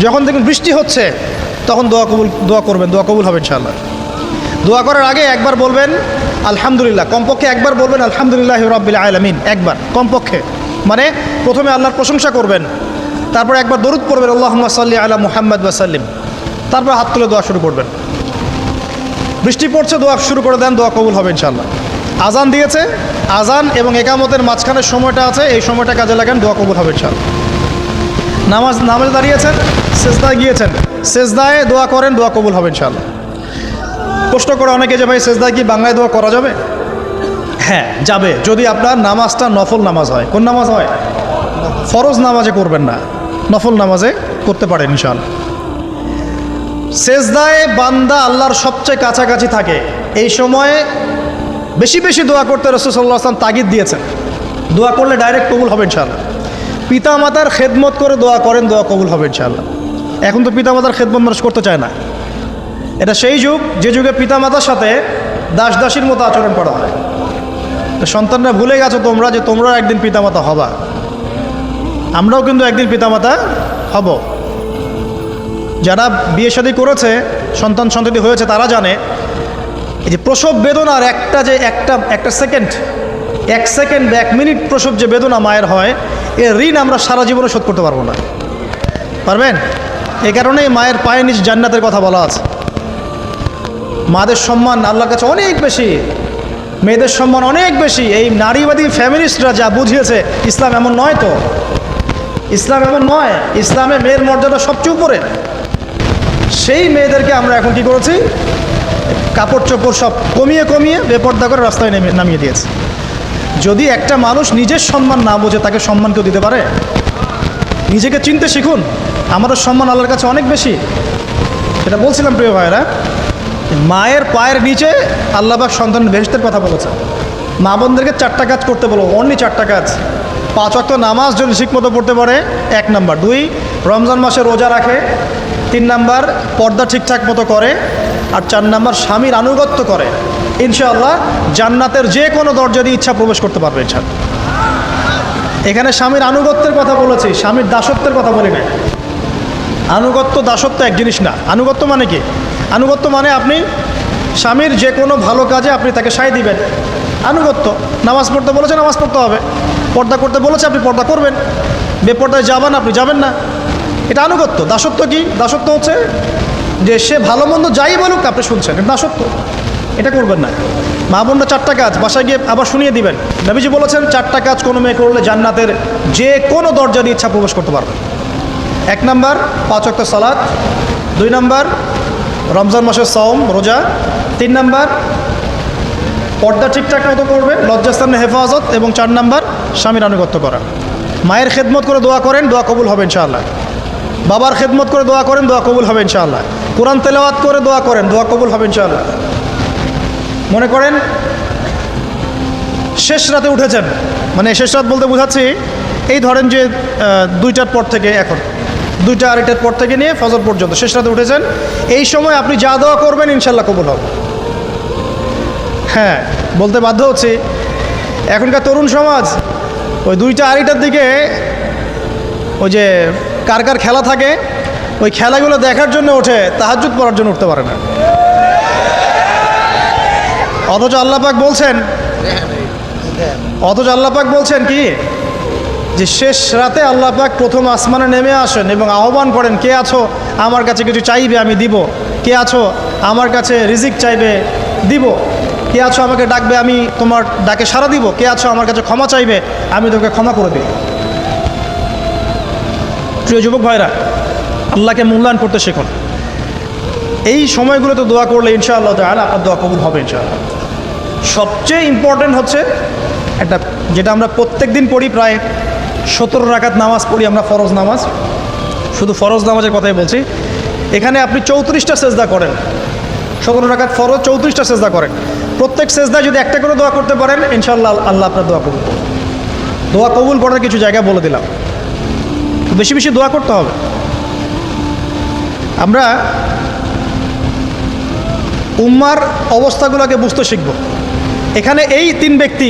যখন দেখবেন বৃষ্টি হচ্ছে তখন দোয়া করবেন, দোয়া কবুল হবে ইনশাআল্লাহ। দোয়া করার আগে একবার বলবেন আলহামদুলিল্লাহ, কমপক্ষে একবার বলবেন আলহামদুলিল্লাহি রাব্বিল আলামিন, একবার কমপক্ষে। মানে প্রথমে আল্লাহর প্রশংসা করবেন, তারপর একবার দরুদ পড়বেন আল্লাহুম্মা সাল্লি আলা মুহাম্মাদ ওয়া সাল্লিম, তারপর হাত তুলে দোয়া শুরু করবেন। বৃষ্টি পড়ছে, দোয়া শুরু করে দেন, দোয়া কবুল হবে ইনশাআল্লাহ। আজান দিয়েছে, আজান এবং একামতের মাঝখানের সময়টা আছে, এই সময়টা কাজে লাগান, দোয়া কবুল হবে ইনশাআল্লাহ। নামাজে দাঁড়িয়েছেন, সেজদায় গিয়েছেন, সেজদায় দোয়া করেন, দোয়া কবুল হবে ইনশাআল্লাহ। প্রশ্ন করে অনেকে যে ভাই সেজদায় কি বাংলায় দোয়া করা যাবে? হ্যাঁ যাবে, যদি আপনার নামাজটা নফল নামাজ হয়। কোন নামাজ হয়? ফরজ নামাজে করবেন না, নফল নামাজে করতে পারেন ইনশাআল্লাহ। সেজদায় বান্দা আল্লাহর সবচেয়ে কাছাকাছি থাকে, এই সময়ে বেশি বেশি দোয়া করতে রাসূল সাল্লাল্লাহু আলাইহি ওয়াসাল্লাম তাগিদ দিয়েছেন। দোয়া করলে ডাইরেক্ট কবুল হবে ইনশাআল্লাহ। পিতা মাতার খেদমত করে দোয়া করেন, দোয়া কবুল হবে ইনশাআল্লাহ। এখন তো পিতা মাতার খেদমত মানুষ করতে চায় না। এটা সেই যুগ যে যুগে পিতা মাতার সাথে দাস দাসীর মতো আচরণ করা হয়। তো সন্তানরা ভুলে গেছো তোমরা যে তোমরাও একদিন পিতামাতা হবা, আমরাও কিন্তু একদিন পিতামাতা হব। যারা বিয়ে শাদী করেছে, সন্ততি হয়েছে, তারা জানে এই যে প্রসব বেদনার একটা সেকেন্ড, 1 সেকেন্ড বা 1 মিনিট প্রসব যে বেদনা মায়ের হয়, এর ঋণ আমরা সারা জীবনে শোধ করতে পারবো না। পারবেন? এই কারণেই মায়ের পায়ের নিচ জান্নাতের কথা বলা আছে। মাদের সম্মান আল্লাহর কাছে অনেক বেশি, মেয়েদের সম্মান অনেক বেশি। এই নারীবাদী ফ্যামিলিস্টরা যা বুঝিয়েছে, ইসলাম এমন নয়। তো ইসলাম এমন নয়, ইসলামে মেয়ের মর্যাদা সবচেয়ে উপরে। সেই মেয়েদেরকে আমরা এখন কি করেছি, কাপড় চোপড় সব কমিয়ে কমিয়ে বেপর্দা করে রাস্তায় নামিয়ে দিয়েছে। যদি একটা মানুষ নিজের সম্মান না বোঝে, তাকে সম্মান কেউ দিতে পারে? নিজেকে চিনতে শিখুন, আমাদের সম্মান আল্লাহর কাছে অনেক বেশি। এটা বলছিলাম প্রিয় ভাইরা, মায়ের পায়ের নিচে আল্লাহ পাক সন্তানের বেহেশতের কথা বলেছে। মা বোনদেরকে 4টা কাজ করতে বলো, অনলি 4টা কাজ। 5 ওয়াক্ত নামাজ যদি ঠিকমতো পড়তে পারে, 1 নাম্বার। 2, রমজান মাসে রোজা রাখে। 3 নাম্বার, পর্দা ঠিকঠাক মতো করে। আর 4 নাম্বার, স্বামীর আনুগত্য করে। ইনশাআল্লাহ জান্নাতের যে কোনো দরজা দিয়ে ইচ্ছা প্রবেশ করতে পারবে ইনশাআল্লাহ। এখানে স্বামীর আনুগত্যের কথা বলেছি, স্বামীর দাসত্বের কথা বলি না। আনুগত্য দাসত্ব এক জিনিস না। আনুগত্য মানে কি? আনুগত্য মানে আপনি স্বামীর যে কোনো ভালো কাজে আপনি তাকে সায় দিবেন, আনুগত্য। নামাজ পড়তে বলেছে, নামাজ পড়তে হবে। পর্দা করতে বলেছে, আপনি পর্দা করবেন। বেপর্দায় যাবেন, আপনি যাবেন না। এটা আনুগত্য। দাসত্ব কি? দাসত্ব হচ্ছে যে সে ভালো মন্দ যাই বলুক আপনি শুনছেন, এটা দাসত্ব। এটা করবেন না। মা বোনরা 4টা কাজ বাসায় গিয়ে আবার শুনিয়ে দিবেন। নবীজি বলেছেন 4টা কাজ কোনো মেয়ে করলে জান্নাতের যে কোনো দরজা দিয়ে ইচ্ছা প্রবেশ করতে পারবে। 1 নাম্বার, 5 ওয়াক্ত সালাত। 2 নাম্বার, রমজান মাসের সওম রোজা। 3 নাম্বার, পর্দা ঠিকঠাক মতো করবে, লজ্জাস্থানের হেফাজত। এবং 4 নাম্বার, স্বামীর আনুগত্য করা। মায়ের খেদমত করে দোয়া করেন, দোয়া কবুল হবে ইনশাআল্লাহ। বাবার খেদমত করে দোয়া করেন, দোয়া কবুল হবে ইনশাআল্লাহ। কোরআন তেলাওয়াত করে দোয়া করেন, দোয়া কবুল হবে ইনশাআল্লাহ। মনে করেন শেষ রাতে উঠেছেন, মানে শেষ রাত বলতে বোঝাচ্ছি এই ধরেন যে 2টার পর থেকে, এখন 2টা 2:30টার পর থেকে নিয়ে ফজর পর্যন্ত শেষ রাতে উঠেছেন। এই সময় আপনি যা দোয়া করবেন ইনশাআল্লাহ কবুল হবে। হ্যাঁ, বলতে বাধ্য হচ্ছি, এখনকার তরুণ সমাজ ওই 2টা 2:30টার দিকে ওই যে কার কার খেলা থাকে, ওই খেলাগুলো দেখার জন্য ওঠে, তাহাজ্জুদ পড়ার জন্য উঠতে পারে না। অথচ আল্লাহ পাক বলছেন কি, যে শেষ রাতে আল্লাহ পাক প্রথম আসমানে নেমে আসেন এবং আহ্বান করেন, কে আছো আমার কাছে কিছু চাইবে আমি দিব, কে আছো আমার কাছে রিজিক চাইবে দিব, কে আছো আমাকে ডাকবে আমি তোমার ডাকে সাড়া দিব, কে আছো আমার কাছে ক্ষমা চাইবে আমি তোকে ক্ষমা করে দিই। প্রিয় যুবক ভাইরা, আল্লাহকে মূল্যায়ন করতে শিখুন। এই সময়গুলোতে দোয়া করলে ইনশাআল্লাহ তাআলা আপনার দোয়া কবুল হবে ইনশাআল্লাহ। সবচেয়ে ইম্পর্টেন্ট হচ্ছে একটা, যেটা আমরা প্রত্যেক দিন পড়ি, প্রায় 17 রাকাত নামাজ পড়ি আমরা, ফরজ নামাজ। শুধু ফরজ নামাজের কথাই বলছি। এখানে আপনি 34টা সেজদা করেন। 17 রাকাত ফরজ, 34টা সেজদা করেন। প্রত্যেক সেজদায় যদি একটা করে দোয়া করতে পারেন ইনশাআল্লাহ আল্লাহ আপনার দোয়া কবুল করবেন। দোয়া কবুল করার কিছু জায়গা বলে দিলাম, বেশি বেশি দোয়া করতে হবে। আমরা উম্মার অবস্থাগুলোকে বুঝতে শিখব। এখানে এই 3 ব্যক্তি,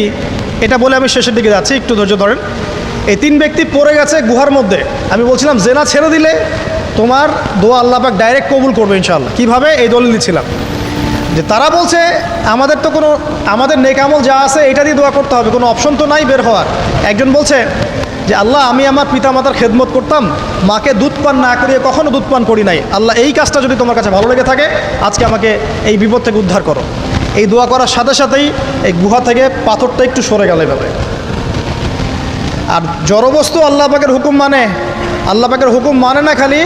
এটা বলে আমি শেষের দিকে যাচ্ছি, একটু ধৈর্য ধরেন। এই 3 ব্যক্তি পড়ে গেছে গুহার মধ্যে। আমি বলছিলাম জেনা ছেড়ে দিলে তোমার দোয়া আল্লাহ পাক ডাইরেক্ট কবুল করবে ইনশাআল্লাহ। কীভাবে? এই দলিল দিচ্ছিলাম যে তারা বলছে আমাদের তো কোনো আমাদের নেক আমল যা আছে এটা দিয়ে দোয়া করতে হবে, কোনো অপশন তো নাই বের হওয়ার। একজন বলছে যে আল্লাহ আমি আমার পিতা মাতার খেদমত করতাম, মাকে দুধ পান না করিয়ে কখনো দুধ পান করি নাই, আল্লাহ এই কাজটা যদি তোমার কাছে ভালো লেগে থাকে আজকে আমাকে এই বিপদ থেকে উদ্ধার করো। এই দোয়া করার সাথে সাথেই এই গুহা থেকে পাথরটা একটু সরে গেল এভাবে। আর জড়বস্তু আল্লাহ পাকের হুকুম মানে, আল্লাহ পাকের হুকুম মানে না খালি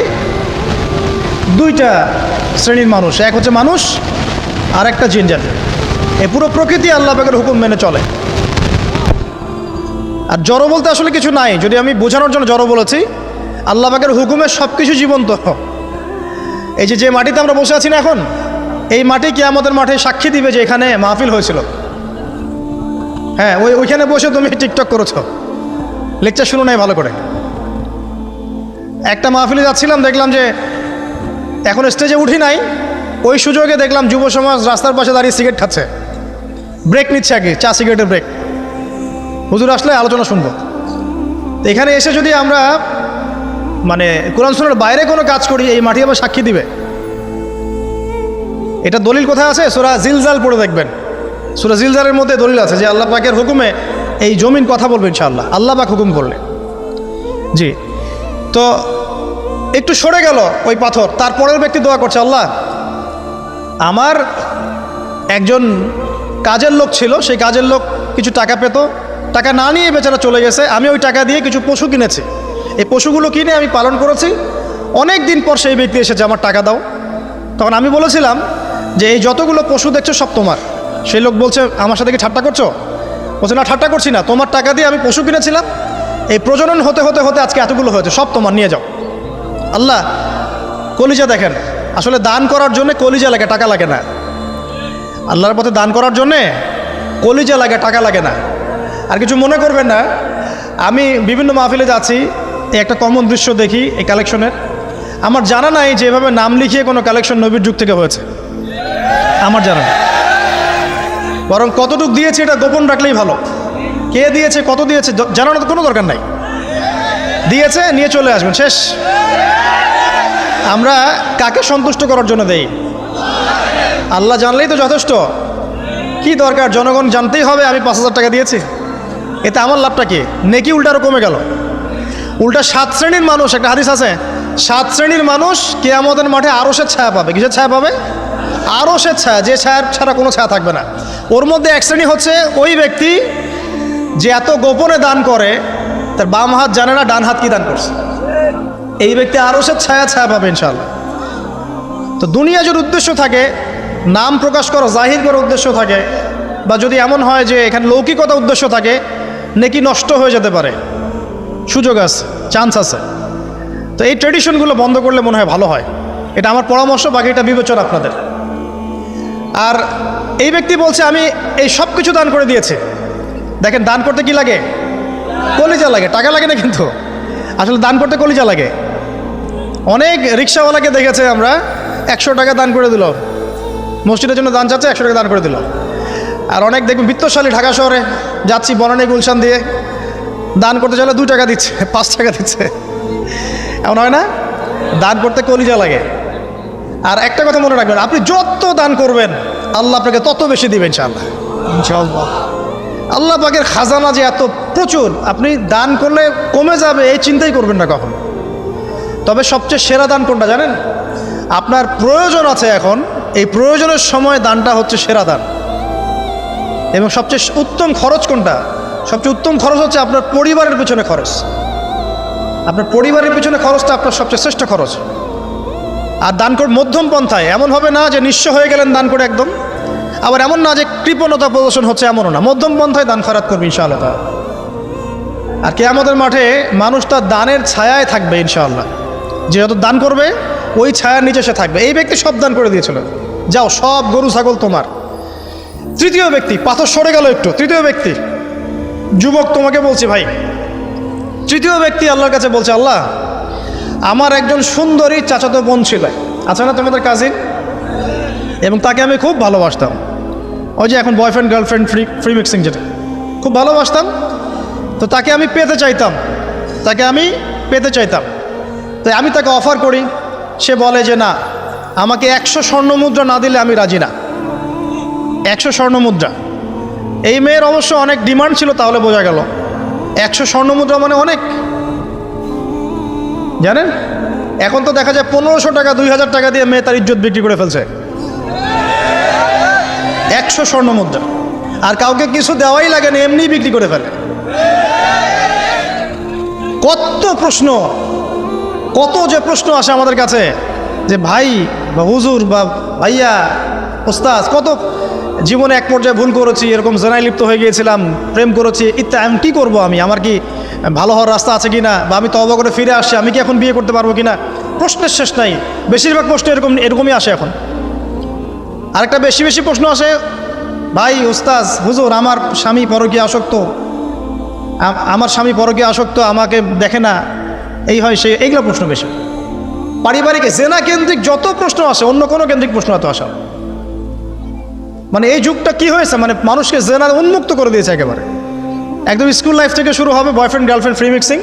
দুইটা শ্রেণীর মানুষ, এক হচ্ছে মানুষ আর একটা জিন জাতি। এই পুরো প্রকৃতি আল্লাহ পাকের হুকুম মেনে চলে। আর জড় বলতে আসলে কিছু নাই, যদি আমি বোঝানোর জন্য জড় বলেছি, আল্লাহ পাকের হুকুমে সব কিছু জীবন্ত। এই যে মাটিতে আমরা বসে আছি না এখন, এই মাটি কিয়ামতের মাঠে সাক্ষী দিবে যে এখানে মাহফিল হয়েছিল। হ্যাঁ, ওইখানে বসে তুমি টিকটক করেছ, লেকচার শুনো নাই ভালো করে। একটা মাহফিলে যাচ্ছিলাম, দেখলাম যে এখন স্টেজে উঠি নাই, ওই সুযোগে দেখলাম যুব সমাজ রাস্তার পাশে দাঁড়িয়ে সিগারেট খাচ্ছে, ব্রেক নিচ্ছে আগে, চা সিগারেটের ব্রেক। হুজুর আসলে আলোচনা শুনবো। তো এখানে এসে যদি আমরা মানে কোরআন সুন্নাহর বাইরে কোনো কাজ করি, এই মাটি আবার সাক্ষী দিবে। এটা দলিল কোথায় আছে? সূরা জিলজাল পড়ে দেখবেন। সূরা জিলজালের মধ্যে দলিল আছে যে আল্লাহ পাকের হুকুমে এই জমিন কথা বলবে ইনশাআল্লাহ, আল্লাহ পাক হুকুম করলে। জি, তো একটু সরে গেল ওই পাথর। তারপরের ব্যক্তি দোয়া করছে, আল্লাহ আমার একজন কাজের লোক ছিল, সেই কাজের লোক কিছু টাকা পেত, টাকা না নিয়ে বেচারা চলে গেছে, আমি ওই টাকা দিয়ে কিছু পশু কিনেছি, এই পশুগুলো কিনে আমি পালন করেছি। অনেক দিন পর সেই ব্যক্তি এসেছে, আমার টাকা দাও। তখন আমি বলেছিলাম যে এই যতগুলো পশু দেখছো সব তোমার। সেই লোক বলছে, আমার সাথে কি ঠাট্টা করছো? বলছে না, ঠাট্টা করছি না, তোমার টাকা দিয়ে আমি পশু কিনেছিলাম, এই প্রজনন হতে হতে হতে আজকে এতগুলো হয়েছে, সব তোমার, নিয়ে যাও। আল্লাহ কলিজা দেখেন, আসলে দান করার জন্য কলিজা লাগে, টাকা লাগে না। আল্লাহর পথে দান করার জন্যে কলিজা লাগে, টাকা লাগে না। আর কিছু মনে করবেন না, আমি বিভিন্ন মাহফিলে যাচ্ছি, এই একটা কমন দৃশ্য দেখি এই কালেকশনের। আমার জানা নাই যে এভাবে নাম লিখিয়ে কোনো কালেকশন নবীর যুগ থেকে হয়েছে, আমার জানা নেই। বরং কতটুকু দিয়েছে এটা গোপন রাখলেই ভালো। কে দিয়েছে, কত দিয়েছে জানানোর কোনো দরকার নাই। দিয়েছে, নিয়ে চলে আসবেন, শেষ। আমরা কাকে সন্তুষ্ট করার জন্য দেই? আল্লাহ জানলেই তো যথেষ্ট। কি দরকার জনগণ জানতেই হবে আমি 5,000 টাকা দিয়েছি? এতে আমার লাভটা কি? নেকি উল্টা আরও কমে গেল। উল্টা 7 শ্রেণীর মানুষ, একটা হাদিস আছে, 7 শ্রেণীর মানুষ কিয়ামতের মাঠে আরশের ছায়া পাবে। কিসের ছায়া পাবে? আরশের ছায়া, যে ছায়া ছাড়া কোনো ছায়া থাকবে না। ওর মধ্যে এক শ্রেণী হচ্ছে ওই ব্যক্তি যে এত গোপনে দান করে, তার বাম হাত জানে না ডান হাত কি দান করছে। এই ব্যক্তি আরশের ছায়া পাবে ইনশাআল্লাহ। তো দুনিয়া যদি উদ্দেশ্য থাকে, নাম প্রকাশ করা, জাহির করার উদ্দেশ্য থাকে, বা যদি এমন হয় যে এখানে লৌকিকতা উদ্দেশ্য থাকে, নেকি নষ্ট হয়ে যেতে পারে, সুযোগ আছে, চান্স আছে। তো এই ট্র্যাডিশনগুলো বন্ধ করলে মনে হয় ভালো হয়। এটা আমার পরামর্শ, বাকি এটা বিবেচনা আপনাদের। আর এই ব্যক্তি বলছে আমি এই সব কিছু দান করে দিয়েছি। দেখেন, দান করতে কি লাগে? কলিজা লাগে, টাকা লাগে না কিন্তু। আসলে দান করতে কলিজা লাগে। অনেক রিক্সাওয়ালাকে দেখেছে আমরা, 100 টাকা দান করে দিল, মসজিদের জন্য দান চাচ্ছে, 100 টাকা দান করে দিল। আর অনেক দেখবেন বিত্তশালী, ঢাকা শহরে যাচ্ছি বনানী গুলশান দিয়ে, দান করতে চাইলে 2 টাকা দিচ্ছে, 5 টাকা দিচ্ছে। এমন হয় না? দান করতে কলিজা লাগে। আর একটা কথা মনে রাখবেন, আপনি যত দান করবেন আল্লাহ আপনাকে তত বেশি দিবেন ইনশাআল্লাহ। ইনশাআল্লাহ আল্লাহ পাকের খাজানা যে এত প্রচুর, আপনি দান করলে কমে যাবে এই চিন্তাই করবেন না কখন। তবে সবচেয়ে সেরা দান কোনটা জানেন? আপনার প্রয়োজন আছে এখন, এই প্রয়োজনের সময় দানটা হচ্ছে সেরা দান। এবং সবচেয়ে উত্তম খরচ কোনটা? সবচেয়ে উত্তম খরচ হচ্ছে আপনার পরিবারের পিছনে খরচ। আপনার পরিবারের পিছনে খরচটা আপনার সবচেয়ে শ্রেষ্ঠ খরচ। আর দান করে মধ্যম পন্থায়, এমন হবে না যে নিঃস্ব হয়ে গেলেন দান করে একদম, আবার এমন না যে কৃপণতা প্রদর্শন হচ্ছে, এমনও না। মধ্যম পন্থায় দান খয়রাত করবে ইনশাআল্লাহ। আর কিয়ামতের মাঠে মানুষ তার দানের ছায়ায় থাকবে ইনশাআল্লাহ। যে যত দান করবে ওই ছায়ার নিচে সে থাকবে। এই ব্যক্তি সব দান করে দিয়েছিল, যাও সব গরু ছাগল তোমার। তৃতীয় ব্যক্তি, পাথর সরে গেল একটু, তৃতীয় ব্যক্তি, যুবক তোমাকে বলছি ভাই, তৃতীয় ব্যক্তি আল্লাহর কাছে বলছে, আল্লাহ আমার একজন সুন্দরী চাচাতো বোন ছিল, আছে না তোমাদের কাজিন, এবং তাকে আমি খুব ভালোবাসতাম। ওই যে এখন বয়ফ্রেন্ড গার্লফ্রেন্ড ফ্রি মিক্সিং, যেটা খুব ভালোবাসতাম। তো তাকে আমি পেতে চাইতাম, তাই আমি তাকে অফার করি সে বলে যে না, আমাকে 100 স্বর্ণমুদ্রা না দিলে আমি রাজি না। 100 স্বর্ণমুদ্রা। এই মেয়ের অবশ্য অনেক ডিমান্ড ছিল, তাহলে বোঝা গেল 100 স্বর্ণমুদ্রা মানে অনেক। জানেন, এখন তো দেখা যায় 1500 টাকা 2000 টাকা দিয়ে মেয়ে তার ইজ্জত বিক্রি করে ফেলছে। 100 স্বর্ণমুদ্রা, আর কাউকে কিছু দেওয়াই লাগে না, এমনিই বিক্রি করে ফেলে। কত প্রশ্ন, কত যে প্রশ্ন আসে আমাদের কাছে যে ভাই বা হুজুর বা ভাইয়া ওস্তাদ, কত জীবনে এক পর্যায়ে ভুল করেছি, এরকম জেনায় লিপ্ত হয়ে গিয়েছিলাম, প্রেম করেছি ইত্যাদি, আমি কী করবো, আমার কি ভালো হওয়ার রাস্তা আছে কি না, বা আমি তওবা করে ফিরে আসছি, আমি কি এখন বিয়ে করতে পারবো কি না। প্রশ্নের শেষ নাই। বেশিরভাগ প্রশ্ন এরকমই আসে এখন। আরেকটা বেশি বেশি প্রশ্ন আসে, ভাই ওস্তাদ হুজুর, আমার স্বামী পরকীয়া আসক্ত, আমার স্বামী পরকীয়া আসক্ত, আমাকে দেখে না, এই হয় সেই, এইগুলো প্রশ্ন বেশি। পারিবারিক জেনা কেন্দ্রিক যত প্রশ্ন আসে, অন্য কোনো কেন্দ্রিক প্রশ্ন এত আসা, মানে এই যুগটা কি হয়েছে, মানে মানুষকে জেনা উন্মুক্ত করে দিয়েছে একেবারে। একদম স্কুল লাইফ থেকে শুরু হবে বয়ফ্রেন্ড গার্লফ্রেন্ড ফ্রি মিক্সিং,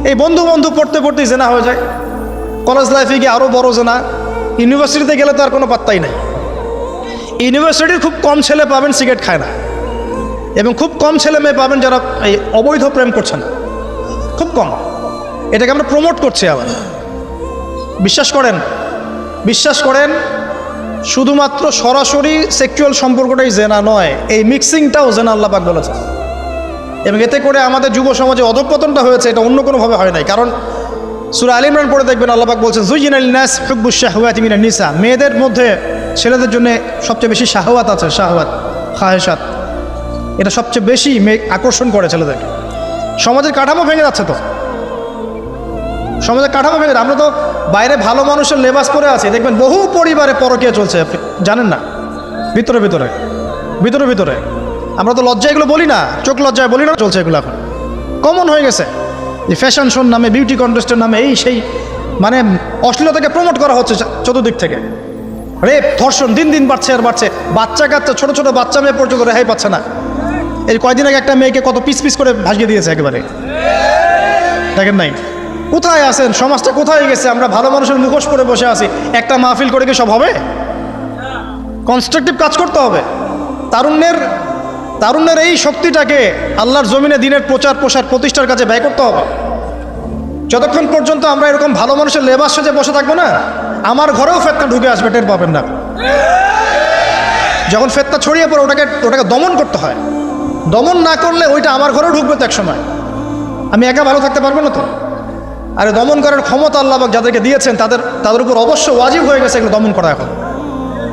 এই বন্ধু বন্ধু পড়তে পড়তেই জেনা হয়ে যায়। কলেজ লাইফে গিয়ে আরও বড় জেনা। ইউনিভার্সিটিতে গেলে তো আর কোনো পাত্তাই নাই। ইউনিভার্সিটির খুব কম ছেলে পাবেন সিগারেট খায় না, এবং খুব কম ছেলে মেয়ে পাবেন যারা এই অবৈধ প্রেম করছে না, খুব কম। এটাকে আমরা প্রমোট করছি আবার। বিশ্বাস করেন শুধুমাত্র সরাসরি সেক্সুয়াল সম্পর্কটাই জেনা নয়, এই মিক্সিংটাও জেনা আল্লাহ পাক বলেছে। এবং এতে করে আমাদের যুব সমাজে অধঃপতনটা হয়েছে, এটা অন্য কোনোভাবে হয় নাই। কারণ সূরা আল ইমরান পড়ে দেখবেন আল্লাহ পাক বলছেন যুয়িনা লিন-নাস হুব্বুশ শাহওয়াতি মিনান নিসা, মেয়েদের মধ্যে ছেলেদের জন্য সবচেয়ে বেশি শাহওয়াত আছে, শাহওয়াত খাহেসাত, এটা সবচেয়ে বেশি আকর্ষণ করে ছেলেদেরকে। সমাজের কাঠামো ভেঙে যাচ্ছে তো, সমাজের কাঠামো ভেঙে। আমরা তো বাইরে ভালো মানুষের লেবাস পরে আছি, দেখবেন বহু পরিবারে পরকীয়া চলছে, জানেন না, ভিতরে ভিতরে ভিতরে ভিতরে। আমরা তো লজ্জা এগুলো বলি না, চোখ লজ্জায় বলি না, চলছে এগুলো এখন কমন হয়ে গেছে। যে ফ্যাশন শোর নামে, বিউটি কন্টেস্টের নামে, এই সেই, মানে অশ্লীলতাকে প্রমোট করা হচ্ছে চতুর্দিক থেকে। রেপ ধর্ষণ দিন দিন বাড়ছে আর বাড়ছে। বাচ্চা কাচ্চা, ছোটো ছোটো বাচ্চা মেয়ে পর্যন্ত রেহাই পাচ্ছে না। এই কয়দিন আগে একটা মেয়েকে কত পিস পিস করে ভাসিয়ে দিয়েছে একেবারে, দেখেন নাই? কোথায় আছেন? সমাজটা কোথায় গেছে? আমরা ভালো মানুষের মুখোশ পরে বসে আছি। একটা মাহফিল করে কি সব হবে? কনস্ট্রাকটিভ কাজ করতে হবে। তারুণ্যের এই শক্তিটাকে আল্লাহর জমিনে দিনের প্রচার প্রসার প্রতিষ্ঠার কাজে ব্যয় করতে হবে। যতক্ষণ পর্যন্ত আমরা এরকম ভালো মানুষের লেবাস সেজে বসে থাকবো না, আমার ঘরেও ফেতনা ঢুকে আসবে, টের পাবেন না। যখন ফেতনা ছড়িয়ে পড়ে ওটাকে দমন করতে হয়। দমন না করলে ওইটা আমার ঘরেও ঢুকবে তো এক সময়। আমি একা ভালো থাকতে পারবো না তো। আরে দমন করার ক্ষমতা আল্লাহ পাক যাদেরকে দিয়েছেন তাদের উপর অবশ্য ওয়াজিব হয়ে গেছে এগুলো দমন করা। এখন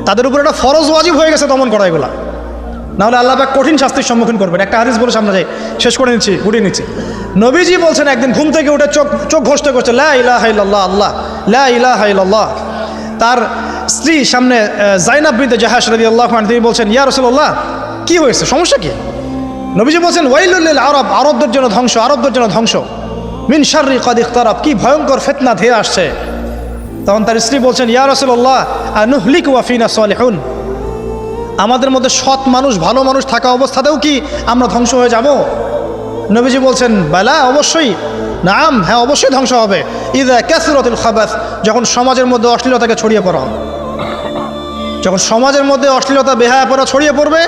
তাদের উপর একটা ফরজ ওয়াজিব হয়ে গেছে দমন করা এগুলা, নাহলে আল্লাহ পাক কঠিন শাস্তির সম্মুখীন করবেন। একটা হাদিস বলে সামনে যাই, শেষ করে গুটিয়ে নিচ্ছি। নবীজি বলছেন একদিন ঘুম থেকে উঠে চোখ ঘষতে করছে লা ইলাহা ইল্লাল্লাহ, আল্লাহ লা ইলাহা ইল্লাল্লাহ। তার স্ত্রী সামনে জাইনাব বিনতে জাহাশ রাদিয়াল্লাহু আনহা, তিনি বলছেন ইয়া রাসূলুল্লাহ, কি হয়েছে, সমস্যা কি? নবীজি বলছেন ওয়াইলুল লিল আরব, আরবদের জন্য ধ্বংস, আরবদের জন্য ধ্বংস। মিন শাররি কাদ ইখতারাব, কি ভয়ঙ্কর ফিতনা ধেয়ে আসছে। তখন তার স্ত্রী বলছেন ইয়া রাসূলুল্লাহ আনুহলিকু ওয়া ফিনা সালিহুন, আমাদের মধ্যে সৎ মানুষ ভালো মানুষ থাকা অবস্থাতেও কি আমরা ধ্বংস হয়ে যাব? নবীজি বলছেন বালা, অবশ্যই, নাম, হ্যাঁ অবশ্যই ধ্বংস হবে। ইযা কাসরাতুল খাবাস, যখন সমাজের মধ্যে অশ্লীলতাকে ছড়িয়ে পড়া হবে। যখন সমাজের মধ্যে অশ্লীলতা বেহায়াপনা ছড়িয়ে পড়বে,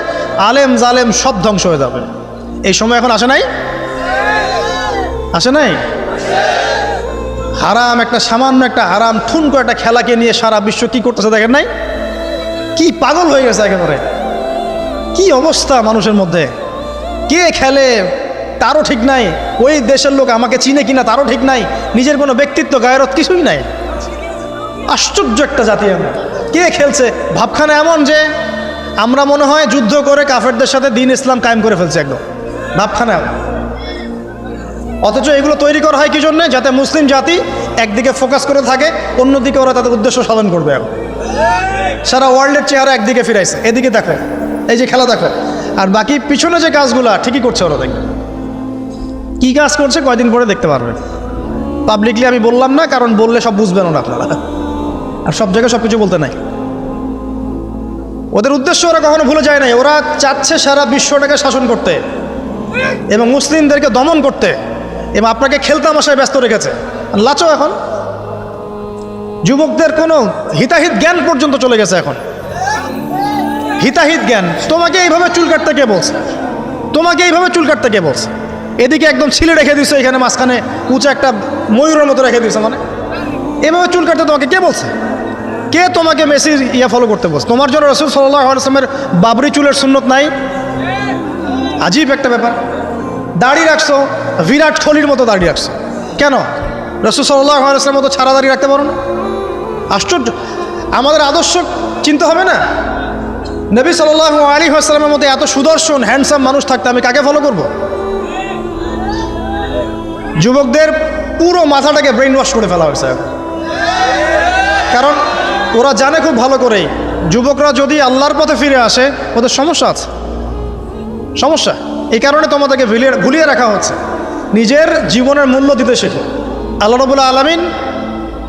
আলেম জালেম সব ধ্বংস হয়ে যাবে। এই সময় এখন আসে নাই? আসে নাই? হারাম, একটা সামান্য একটা হারাম ঠুনকো একটা খেলাকে নিয়ে সারা বিশ্ব কি করতেছে দেখেন নাই? কি পাগল হয়ে গেছে একেবারে। কি অবস্থা মানুষের মধ্যে, কে খেলে তারও ঠিক নাই, ওই দেশের লোক আমাকে চিনে কিনা তারও ঠিক নাই, নিজের কোনো ব্যক্তিত্ব গায়রত কিছুই নাই। আশ্চর্য একটা জাতি আমরা। কে খেলছে? ভাবখানা এমন যে আমরা মনে হয় যুদ্ধ করে কাফেরদের সাথে দ্বীন ইসলাম কায়েম করে ফেলছে একদম, ভাবখানা এমন। অথচ এগুলো তৈরি করা হয় কি জন্য? যাতে মুসলিম জাতি একদিকে ফোকাস করে থাকে, অন্যদিকে ওরা তাদের উদ্দেশ্য সাধন করবে। এখন সারা ওয়ার্ল্ডের চেহারা একদিকে ফিরাইছে, এদিকে দেখো, এই যে খেলা দেখো, আর বাকি পিছনে যে কাজগুলা ঠিকই করছে ওরা। দেখবে কী কাজ করছে কয়দিন পরে দেখতে পারবেন। পাবলিকলি আমি বললাম না, কারণ বললে সব বুঝবেন না আপনারা, আর সব জায়গায় সব কিছু বলতে নাই। ওদের উদ্দেশ্য ওরা কখনো ভুলে যায় নাই। ওরা চাচ্ছে সারা বিশ্বটাকে শাসন করতে এবং মুসলিমদেরকে দমন করতে, এবং আপনাকে খেলতামাশায় ব্যস্ত রেখেছে। লাচো এখন যুবকদের কোনো হিতাহিত জ্ঞান পর্যন্ত চলে গেছে এখন। হিতাহিত জ্ঞান, তোমাকে এইভাবে চুল কাটতে কে বলছে? তোমাকে এইভাবে চুল কাটতে কে বলছে? এদিকে একদম ছিলে রেখে দিছো, এখানে মাঝখানে উঁচু একটা ময়ূরের মতো রেখে দিছো, মানে এভাবে চুল কাটতে তোমাকে কে বলছে? কে তোমাকে মেসির ফলো করতে বলছে? তোমার জন্য রাসূল সাল্লাল্লাহু আলাইহি ওয়াসাল্লামের বাবরি চুলের সুন্নত নাই? আজীব একটা ব্যাপার। দাড়ি রাখছো, বিরাট কোহলির মতো দাড়ি রাখছো, কেন? রাসূল সাল্লাল্লাহু আলাইহি ওয়াসাল্লামের মতো ছাড়া দাড়ি রাখতে পারো না? আশ্চর্য। আমাদের আদর্শ চিন্তা হবে না? নবী সাল্লাল্লাহু আলাইহি ওয়াসাল্লামের মতো এত সুদর্শন হ্যান্ডসাম মানুষ থাকতে আমি কাকে ফলো করব? যুবকদের পুরো মাথাটাকে ব্রেন ওয়াশ করে ফেলা হয়েছে, কারণ ওরা জানে খুব ভালো করেই যুবকরা যদি আল্লাহর পথে ফিরে আসে ওদের সমস্যা আছে, সমস্যা। এই কারণে তোমাদেরকে ভুলিয়ে রাখা হচ্ছে। নিজের জীবনের মূল্য দিতে শেখো। আল্লাহ রাব্বুল আলামিন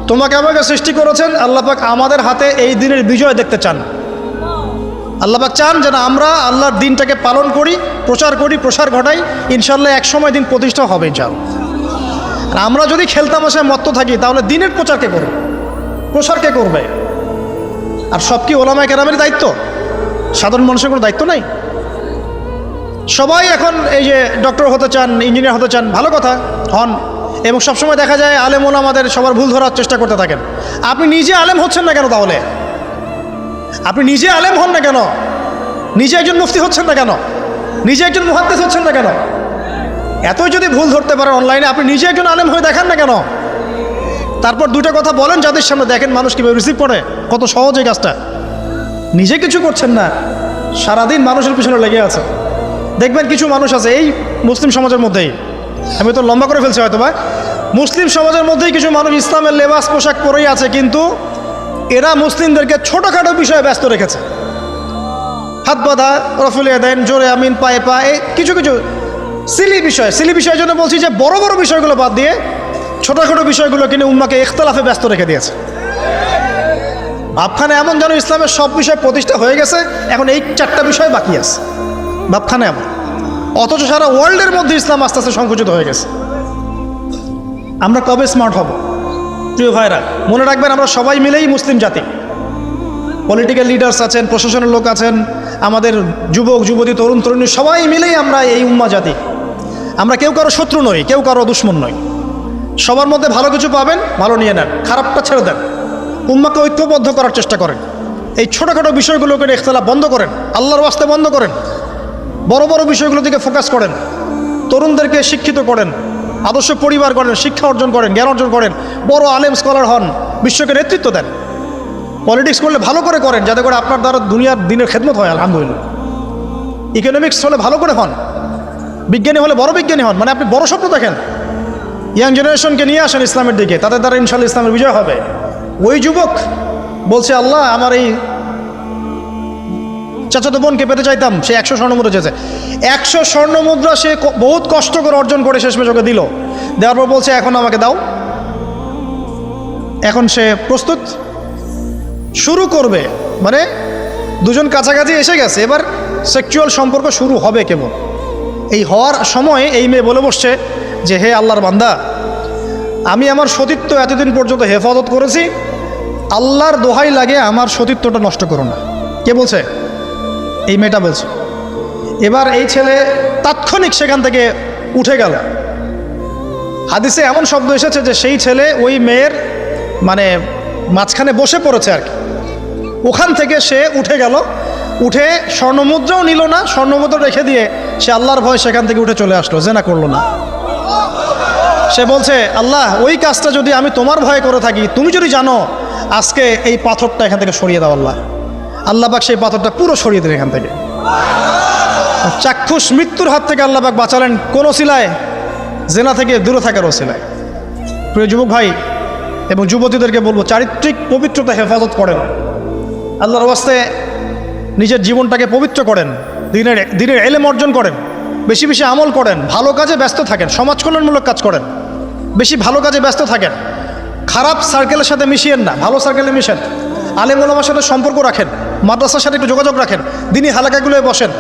তোমাকে আমাকে সৃষ্টি করেছেন, আল্লাহ পাক আমাদের হাতে এই দিনের বিজয় দেখতে চান। আল্লাহ পাক চান যেন আমরা আল্লাহর দিনটাকে পালন করি, প্রসার ঘটাই। ইনশাল্লাহ এক সময় দিন প্রতিষ্ঠা হবে ইনশাল্লাহ। আর আমরা যদি খেলতামাশায় মত্ত থাকি তাহলে দিনের প্রচার কে করবে? প্রসার কে করবে? আর সব কি ওলামায়ে কেরামের দায়িত্ব? সাধারণ মানুষের কোনো দায়িত্ব নাই? সবাই এখন এই যে ডক্টর হতে চান, ইঞ্জিনিয়ার হতে চান, ভালো কথা, হন। এবং সবসময় দেখা যায় আলেম ওলামাদের সবার ভুল ধরার চেষ্টা করতে থাকেন। আপনি নিজে আলেম হচ্ছেন না কেন? তাহলে আপনি নিজে আলেম হন না কেন? নিজে একজন মুফতি হচ্ছেন না কেন? নিজে একজন মুহাদ্দিস হচ্ছেন না কেন? এতই যদি ভুল ধরতে পারেন অনলাইনে, আপনি নিজে একজন আলেম হয়ে দেখান না কেন? তারপর দুটো কথা বলেন যাদের সামনে, দেখেন মানুষ কীভাবে রিসিভ করে। কত সহজ এই কাজটা। নিজে কিছু করছেন না, সারাদিন মানুষের পিছনে লেগে আছে। দেখবেন কিছু মানুষ আছে এই মুসলিম সমাজের মধ্যেই, আমি তো লম্বা করে ফেলছি হয়তো বা, মুসলিম সমাজের মধ্যেই কিছু মানুষ ইসলামের লেবাস পোশাক পরেই আছে, কিন্তু এরা মুসলিমদেরকে ছোটোখাটো বিষয়ে ব্যস্ত রেখেছে। হাত বাঁধা, রফুলিয়া দেন, জোরে আমিন, পায়ে পায়ে, কিছু কিছু সিলি বিষয়ের জন্য বলছি যে বড় বড় বিষয়গুলো বাদ দিয়ে ছোটোখাটো বিষয়গুলো কিনে উম্মাকে ইখতিলাফে ব্যস্ত রেখে দিয়েছে। ভাবখানে এমন যেন ইসলামের সব বিষয় প্রতিষ্ঠা হয়ে গেছে, এখন এই 4টা বিষয় বাকি আছে। ভাবখানে এমন, অথচ সারা ওয়ার্ল্ডের মধ্যে ইসলাম আস্তে আস্তে সংকুচিত হয়ে গেছে। আমরা কবে স্মার্ট হব? প্রিয় ভাইরা, মনে রাখবেন আমরা সবাই মিলেই মুসলিম জাতি। পলিটিক্যাল লিডার্স আছেন, প্রশাসনের লোক আছেন, আমাদের যুবক যুবতী, তরুণ তরুণী, সবাই মিলেই আমরা এই উম্মা জাতি। আমরা কেউ কারো শত্রু নই, কেউ কারো দুশ্মন নই। সবার মধ্যে ভালো কিছু পাবেন, ভালো নিয়ে নেন, খারাপটা ছেড়ে দেন। উম্মাকে ঐক্যবদ্ধ করার চেষ্টা করেন। এই ছোটোখাটো বিষয়গুলোকে ইখতিলাফ বন্ধ করেন, আল্লাহর ওয়াস্তে বন্ধ করেন। বড় বড় বিষয়গুলোর দিকে ফোকাস করেন। তরুণদেরকে শিক্ষিত করেন, আদর্শ পরিবার করেন, শিক্ষা অর্জন করেন, জ্ঞান অর্জন করেন, বড় আলেম স্কলার হন, বিশ্বকে নেতৃত্ব দেন। পলিটিক্স করলে ভালো করে করেন, যাতে করে আপনার দ্বারা দুনিয়ার দিনের খেদমত হয়, আলহামদুলিল্লাহ। ইকোনমিক্স হলে ভালো করে হন, বিজ্ঞানী হলে বড় বিজ্ঞানী হন, মানে আপনি বড় স্বপ্ন দেখেন। ইয়াং জেনারেশনকে নিয়ে আসেন ইসলামের দিকে, তাদের দ্বারা ইনশাআল্লাহ ইসলামের বিজয় হবে। ওই যুবক বলছে, আল্লাহ আমার এই চাচাতো বোনকে পেতে চাইতাম, সে 100 স্বর্ণমুদ্রা চেয়েছে। 100 স্বর্ণমুদ্রা সে বহুত কষ্ট করে অর্জন করে শেষমেশ ওকে দিল। দেওয়ার পর বলছে এখন আমাকে দাও। এখন সে প্রস্তুত, শুরু করবে, মানে দুজন কাছাকাছি এসে গেছে, এবার সেক্সুয়াল সম্পর্ক শুরু হবে কেবল। এই হওয়ার সময় এই মেয়ে বলে বসছে যে হে আল্লাহর বান্দা, আমি আমার সতীত্ব এতদিন পর্যন্ত হেফাজত করেছি, আল্লাহর দোহাই লাগে আমার সতীত্বটা নষ্ট করো না। কে বলছে? এই মেয়েটা বলছে। এবার এই ছেলে তাৎক্ষণিক সেখান থেকে উঠে গেল। হাদিসে এমন শব্দ এসেছে যে সেই ছেলে ওই মেয়ের মানে মাঝখানে বসে পড়েছে আর কি। ওখান থেকে সে উঠে গেল, উঠে স্বর্ণমুদ্রাও নিল না, স্বর্ণমুদ্রা রেখে দিয়ে সে আল্লাহর ভয় সেখান থেকে উঠে চলে আসলো, জেনা করলো না। সে বলছে, আল্লাহ ওই কাজটা যদি আমি তোমার ভয় করে থাকি, তুমি যদি জানো, আজকে এই পাথরটা এখান থেকে সরিয়ে দাও আল্লাহ। আল্লাহ পাক সেই পাথরটা পুরো সরিয়ে দিলেন এখান থেকে। চাক্ষুষ মৃত্যুর হাত থেকে আল্লাহ পাক বাঁচালেন কোন ওসিলায়? জেনা থেকে দূরে থাকার ওসিলায়। প্রিয় যুবক ভাই এবং যুবতীদেরকে বলবো, চারিত্রিক পবিত্রতা হেফাজত করেন, আল্লাহর ওয়াস্তে নিজের জীবনটাকে পবিত্র করেন, দিনের ইলম অর্জন করেন, বেশি বেশি আমল করেন, ভালো কাজে ব্যস্ত থাকেন, সমাজ কল্যাণমূলক কাজ করেন, বেশি ভালো কাজে ব্যস্ত থাকেন। খারাপ সার্কেলের সাথে মিশিয়েন না, ভালো সার্কেলে মিশেন। আলেম ওলামার সাথে সম্পর্ক রাখেন, মাদ্রাসার সাথে একটু যোগাযোগ রাখেন, দিনী হালাকাগুলোয় বসেন।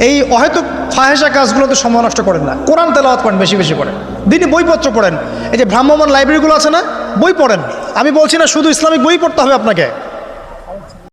এই অহেতুক ফাহেসা কাজগুলোতে সময় নষ্ট করেন না, কোরআন তেলাওয়াত করেন, বেশি বেশি করেন। দিনই বইপত্র পড়েন। এই যে ভ্রাম্যমাণ লাইব্রেরিগুলো আছে না, বই পড়েন। আমি বলছি না শুধু ইসলামিক বই পড়তে হবে আপনাকে,